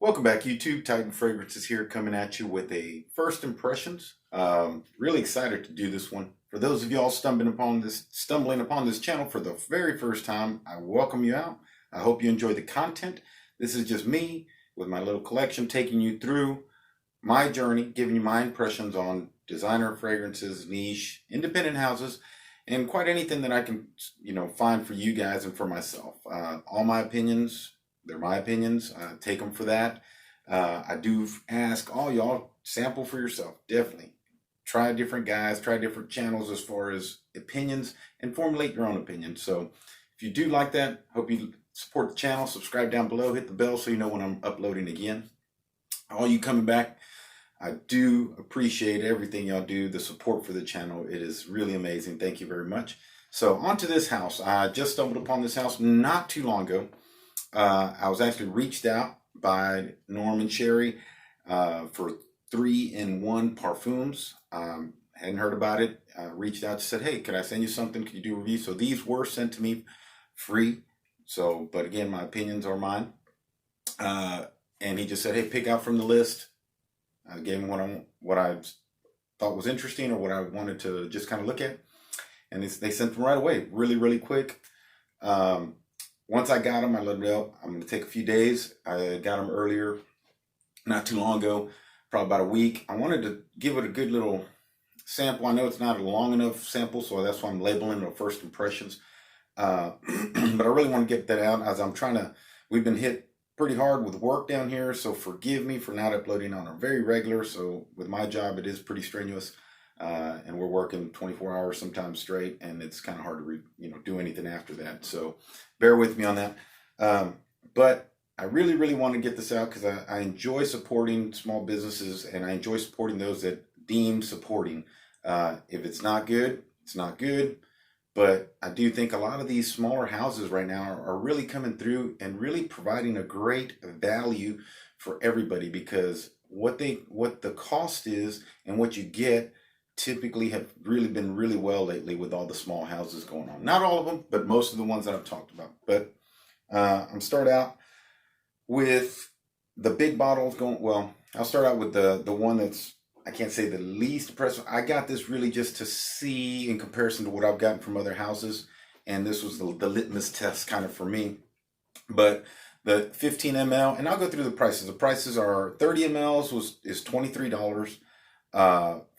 Welcome back, YouTube. Titan Fragrances here, coming at you with a first impressions. Really excited to do this one. For those of y'all stumbling upon this channel for the very first time, I welcome you out. I hope you enjoy the content. This is just me with my little collection, taking you through my journey, giving you my impressions on designer fragrances, niche, independent houses, and quite anything that I can, find for you guys and for myself. All my opinions. They're my opinions. Take them for that. I do ask all y'all, sample for yourself. Definitely. Try different guys, try different channels as far as opinions, and formulate your own opinion. So if you do like that, hope you support the channel. Subscribe down below. Hit the bell so you know when I'm uploading again. All you coming back, I do appreciate everything y'all do. The support for the channel, it is really amazing. Thank you very much. So on to this house. I just stumbled upon this house not too long ago. I was actually reached out by Norm and Sherry for 3-in-1 Parfums. Hadn't heard about it. Reached out, said, hey, could I send you something? Could you do a review? So these were sent to me free. So, but again, my opinions are mine. And he just said, hey, pick out from the list. I gave him what I thought was interesting or what I wanted to just kind of look at. And they sent them right away, really, really quick. Once I got them, I let them know I'm going to take a few days. I got them earlier, not too long ago, probably about a week. I wanted to give it a good little sample. I know it's not a long enough sample, so that's why I'm labeling it first impressions. But I really want to get that out as we've been hit pretty hard with work down here, so forgive me for not uploading on a very regular. So with my job, it is pretty strenuous. And we're working 24 hours sometimes straight, and it's kind of hard to do anything after that. So bear with me on that. But I really, really want to get this out because I enjoy supporting small businesses, and I enjoy supporting those that deem supporting. If it's not good, it's not good. But I do think a lot of these smaller houses right now are really coming through and really providing a great value for everybody, because what the cost is and what you get typically have really been really well lately with all the small houses going on. Not all of them, but most of the ones that I've talked about. But I'm start out with the big bottles going. Well, I'll start out with the one that's, I can't say the least impressive. I got this really just to see in comparison to what I've gotten from other houses, and this was the litmus test kind of for me. But the 15 ml, and I'll go through the prices. The prices are 30 mls is $23.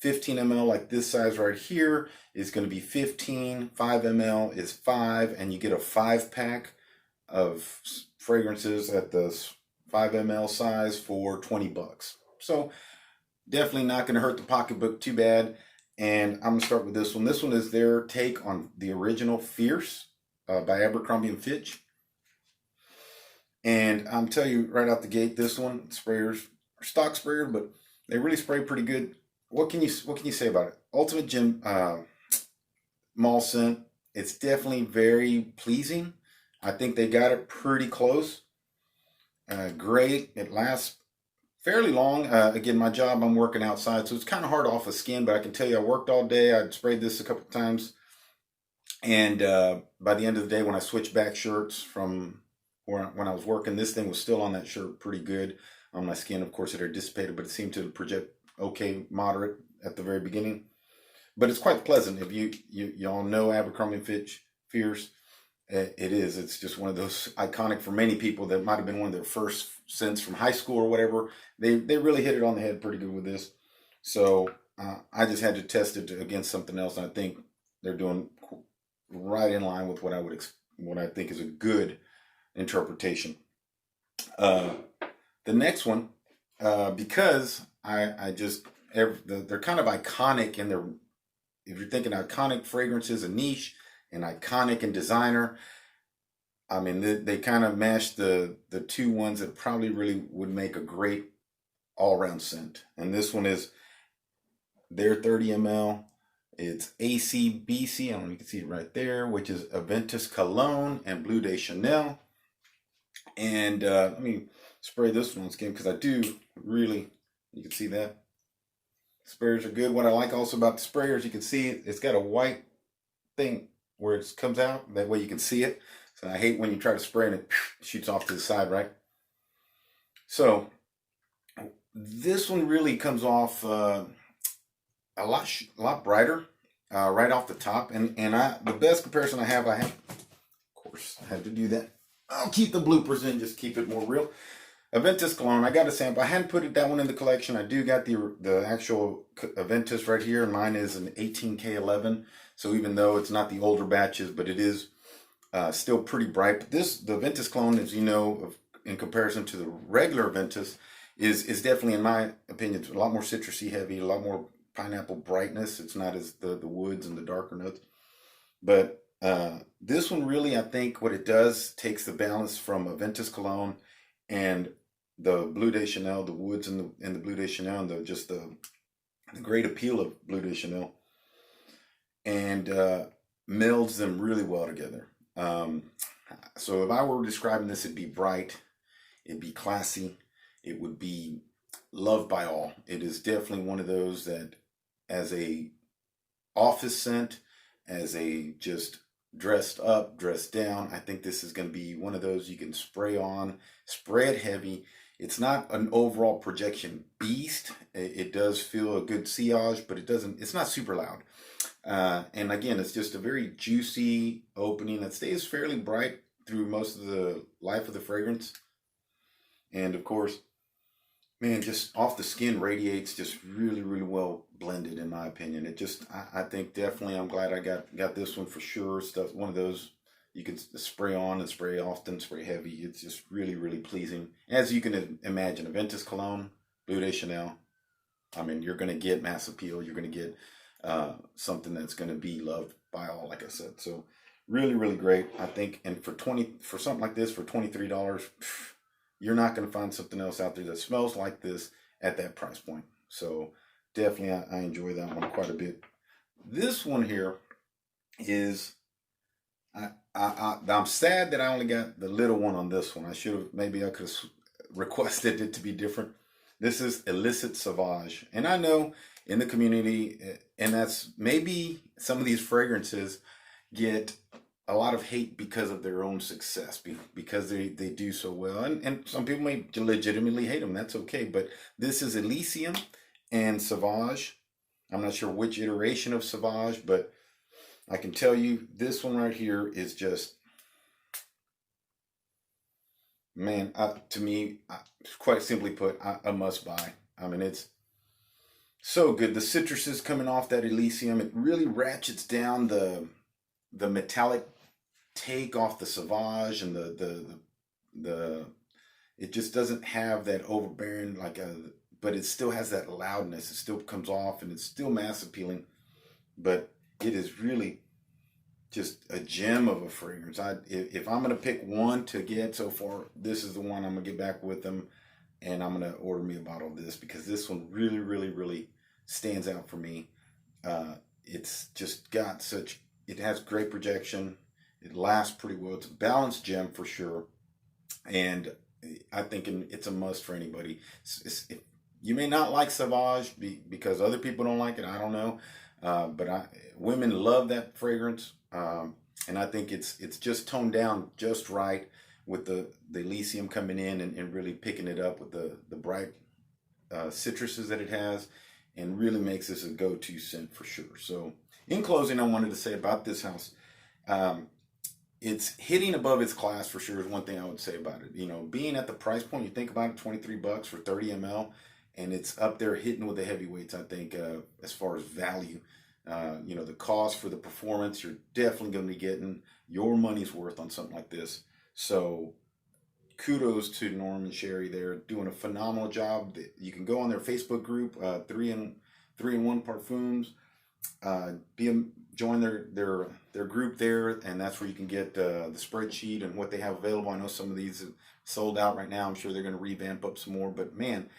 15 ml like this size right here is going to be 15. 5 ml is 5, and you get a 5-pack of fragrances at the 5 ml size for $20. So definitely not going to hurt the pocketbook too bad. And I'm going to start with this one. This one is their take on the original Fierce by Abercrombie and Fitch. And I'm telling you right out the gate, this one, sprayers are stock sprayers, but they really spray pretty good. What can you say about it? Ultimate Gem Mall Scent. It's definitely very pleasing. I think they got it pretty close. Great. It lasts fairly long. Again, my job, I'm working outside, so it's kind of hard off the skin, but I can tell you I worked all day. I sprayed this a couple of times. And by the end of the day, when I switched back shirts from when I was working, this thing was still on that shirt pretty good. On my skin, of course, it had dissipated, but it seemed to project okay, moderate at the very beginning. But it's quite pleasant. If y'all know Abercrombie & Fitch Fierce, it's just one of those iconic for many people that might have been one of their first scents from high school or whatever. They really hit it on the head pretty good with this. So I just had to test it against something else, and I think they're doing right in line with what I think is a good interpretation. The next one, because they're kind of iconic, and if you're thinking iconic fragrances, a niche, and iconic and designer, I mean, they kind of mash the two ones that probably really would make a great all-around scent. And this one is their 30 ml. It's CBCM, I don't know if you can see it right there, which is a Ventus Cologne and Bleu de Chanel. And let me spray this one again, because I do really, you can see that. Sprayers are good. What I like also about the sprayers, you can see it's got a white thing where it comes out. That way you can see it. So I hate when you try to spray and it shoots off to the side, right? So this one really comes off a lot brighter right off the top, and the best comparison I have, of course, I had to do that. I'll keep the bloopers in, just keep it more real. A Ventus cologne. I got a sample. I hadn't put that one in the collection. I do got the actual Ventus right here. Mine is an 18K11. So even though it's not the older batches, but it is still pretty bright. But the Ventus cologne, as you know, in comparison to the regular Ventus, is definitely, in my opinion, a lot more citrusy heavy, a lot more pineapple brightness. It's not as the woods and the darker notes. But this one really, I think what it does, takes the balance from a Ventus cologne and the Bleu de Chanel, the woods and the Bleu de Chanel, and the great appeal of Bleu de Chanel, and melds them really well together. So if I were describing this, it'd be bright, it'd be classy, it would be loved by all. It is definitely one of those that, as a office scent, as a just dressed up, dressed down, I think this is going to be one of those you can spray on, spray it heavy. It's not an overall projection beast. It does feel a good sillage, but it's not super loud. And again, it's just a very juicy opening that stays fairly bright through most of the life of the fragrance. And of course, man, just off the skin radiates just really, really well blended, in my opinion. It just, I think definitely, I'm glad I got this one for sure. Stuff, one of those you can spray on and spray often, spray heavy. It's just really, really pleasing. As you can imagine, a Ventus cologne, Bleu de Chanel. I mean, you're going to get mass appeal. You're going to get something that's going to be loved by all, like I said. So really, really great, I think. And for something like this, for $23, you're not going to find something else out there that smells like this at that price point. So definitely, I enjoy that one quite a bit. This one here is, I'm sad that I only got the little one on this one. Maybe I could have requested it to be different. This is Illicit Sauvage. And I know in the community, and that's maybe some of these fragrances get a lot of hate because of their own success, because they do so well. And some people may legitimately hate them. That's okay. But this is Elysium and Sauvage. I'm not sure which iteration of Sauvage, but I can tell you this one right here is just, man, to me, quite simply put, a must buy. I mean, it's so good. The citrus is coming off that Elysium. It really ratchets down the metallic take off the Sauvage, and the it just doesn't have that overbearing but it still has that loudness. It still comes off, and it's still mass appealing, but it is really just a gem of a fragrance. If I'm gonna pick one to get so far, this is the one I'm gonna get back with them, and I'm gonna order me a bottle of this, because this one really, really, really stands out for me. It's just got it has great projection. It lasts pretty well. It's a balanced gem for sure, and I think it's a must for anybody. You may not like Sauvage because other people don't like it. I don't know, but women love that fragrance, and I think it's just toned down just right with the Elysium coming in and really picking it up with the bright citruses that it has, and really makes this a go-to scent for sure. So in closing, I wanted to say about this house, it's hitting above its class for sure is one thing I would say about it. You know, being at the price point, you think about it, $23 for 30 ml, and it's up there hitting with the heavyweights, I think, as far as value. You know, the cost for the performance, you're definitely going to be getting your money's worth on something like this. So kudos to Norm and Sherry. They're doing a phenomenal job. You can go on their Facebook group, 3-in-1 Parfums, join their group there, and that's where you can get the spreadsheet and what they have available. I know some of these are sold out right now. I'm sure they're going to revamp up some more, but man,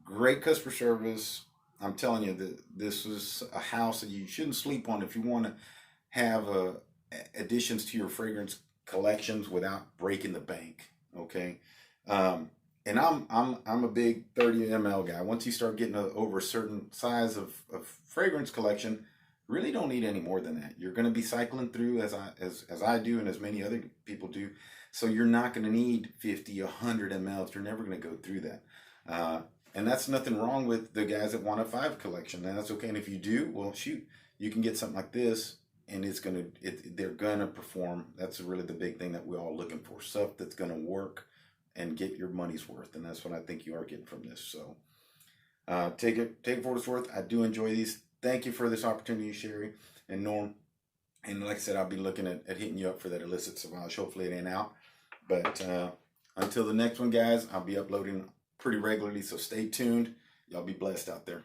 great customer service. I'm telling you that this is a house that you shouldn't sleep on if you want to have additions to your fragrance collections without breaking the bank. Okay, and I'm a big 30 ml guy. Once you start getting over a certain size of fragrance collection, really don't need any more than that. You're going to be cycling through as I do, and as many other people do. So you're not going to need 50, 100 mLs. You're never going to go through that. And that's nothing wrong with the guys that want a 5 collection. And that's okay. And if you do, well, shoot, you can get something like this, and they're gonna perform. That's really the big thing that we're all looking for. Stuff that's gonna work and get your money's worth. And that's what I think you are getting from this. So take it for what it's worth. I do enjoy these. Thank you for this opportunity, Sherry and Norm. And like I said, I'll be looking at hitting you up for that illicit Sauvage. Hopefully it ain't out. But until the next one, guys, I'll be uploading pretty regularly. So stay tuned. Y'all be blessed out there.